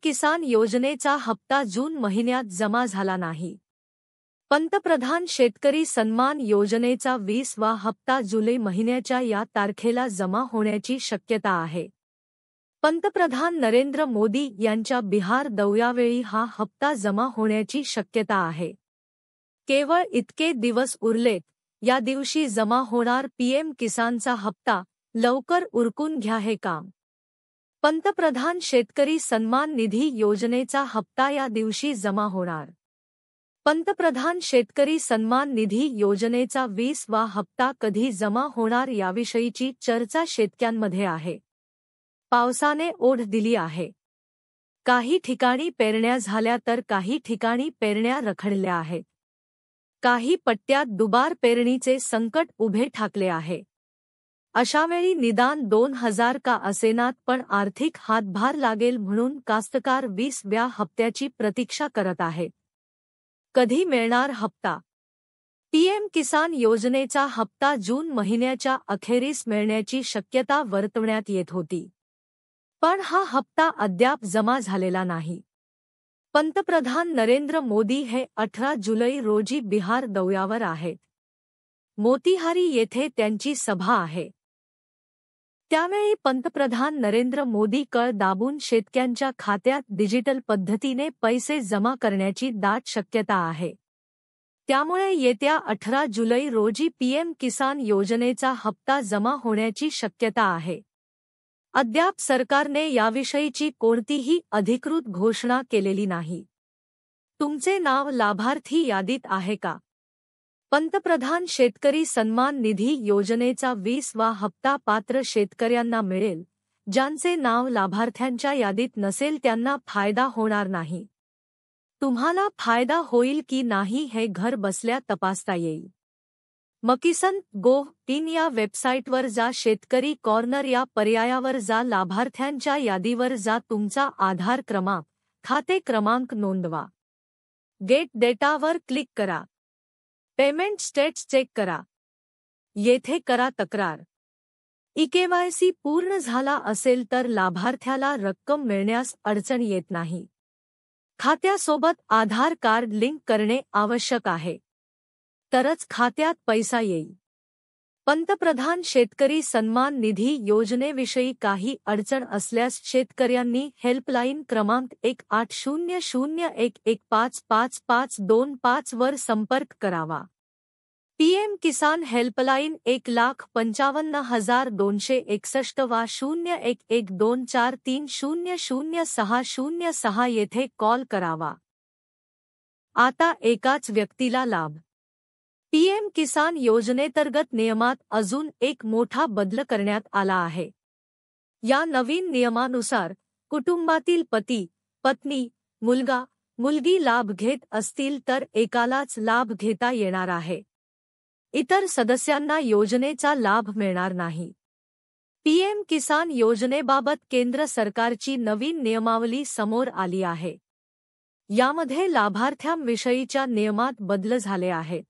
किसान योजनेचा हप्ता जून महिन्यात जमा झाला नाही. पंतप्रधान शेतकरी सन्मान योजनेचा 20वा हप्ता जुलै महिन्याच्या या तारखेला जमा होण्याची शक्यता आहे. पंतप्रधान नरेंद्र मोदी यांच्या बिहार दौऱ्यावेळी हा हप्ता जमा होण्याची शक्यता आहे. केवळ इतके दिवस उरलेत, या दिवशी जमा होणार पीएम किसानचा हप्ता. लवकर उरकून घ्या हे काम. पंतप्रधान शेतकरी सन्मान निधी योजनेचा हप्ता या दिवशी जमा होणार. पंतप्रधान शेतकरी सन्मान निधी योजनेचा 20वा हप्ता कधी जमा होणार याविषयीची चर्चा शेतकऱ्यांमध्ये आहे. पावसाने ओढ दिली आहे. काही ठिकाणी पेरण्या झाल्या तर काही ठिकाणी पेरण्या रखडल्या आहेत. काही पट्ट्यात दुबार पेरणीचे संकट उभे ठाकले आहे. अशावेळी निदान 2000 का असेनात पण आर्थिक हातभार लागेल म्हणून कास्तकार 20व्या हप्त्याची प्रतीक्षा करत आहेत. कधी मिळणार हप्ता? पीएम किसान योजनेचा हप्ता जून महिन्याच्या अखेरीस मिळण्याची शक्यता वर्तवण्यात येत होती. पण हा हप्ता अद्याप जमा झालेला नाही. पंतप्रधान नरेंद्र मोदी हे 18 जुलै रोजी बिहार दौऱ्यावर आहेत. मोतीहारी येथे त्यांची सभा आहे. त्यावेळी पंतप्रधान नरेंद्र मोदी कळ दाबून शेतकऱ्यांच्या खात्यात डिजिटल पद्धतीने पैसे जमा करण्याची दाट शक्यता आहे. त्यामुळे येत्या 18 जुलै रोजी पीएम किसान योजनेचा हप्ता जमा होण्याची शक्यता आहे. अद्याप सरकारने याविषयीची कोणतीही अधिकृत घोषणा केलेली नाही. तुमचे नाव लाभार्थी यादीत आहे का? पंतप्रधान शेतकरी सन्मान निधी योजनेचा 20वा हप्ता पात्र शेतकऱ्यांना मिळेल. ज्यांचे नाव लाभार्थ्यांच्या यादीत नसेल त्यांना फायदा होणार नाही. तुम्हाला फायदा होईल की नाही हे घर बसल्या तपासता येईल. MKisan.gov.in या वेबसाईटवर जा. शेतकरी कॉर्नर या पर्यायावर जा. लाभार्थ्यांच्या यादीवर जा. तुमचा आधार क्रमांक, खाते क्रमांक नोंदवा. गेट डेटावर क्लिक करा. पेमेंट स्टेटस चेक करा. येथे करा तक्रार. EKYC पूर्ण झाला असेल तर लाभार्थ्याला रक्कम मिळण्यास अडचण येत नाही. खात्यासोबत आधार कार्ड लिंक करणे आवश्यक आहे. तरच खात्यात पैसा येईल. पंतप्रधान शेतकरी सन्मान निधी योजनेविषयी काही अडचण असल्यास शेतकऱ्यांनी हेल्पलाईन क्रमांक 180011155525 वर संपर्क करावा. पीएम किसान हेल्पलाईन 1,55,261 वा 011243000606 येथे कॉल करावा. आता एकाच व्यक्तीला लाभ. पीएम किसान योजनेंतर्गत नियमात अजून एक मोठा बदल करण्यात आला आहे. या नवीन नियमानुसार कुटुंबातील पती, पत्नी, मुलगा, मुलगी लाभ घेत असतील तर एकालाच लाभ घेता येणार आहे. इतर सदस्यांना योजनेचा लाभ मिळणार नाही. पीएम किसान योजनेबाबत केंद्र सरकारची नवीन नियमावली समोर आली आहे. यामध्ये लाभार्थ्यांविषयीच्या नियमात बदल झाले आहेत.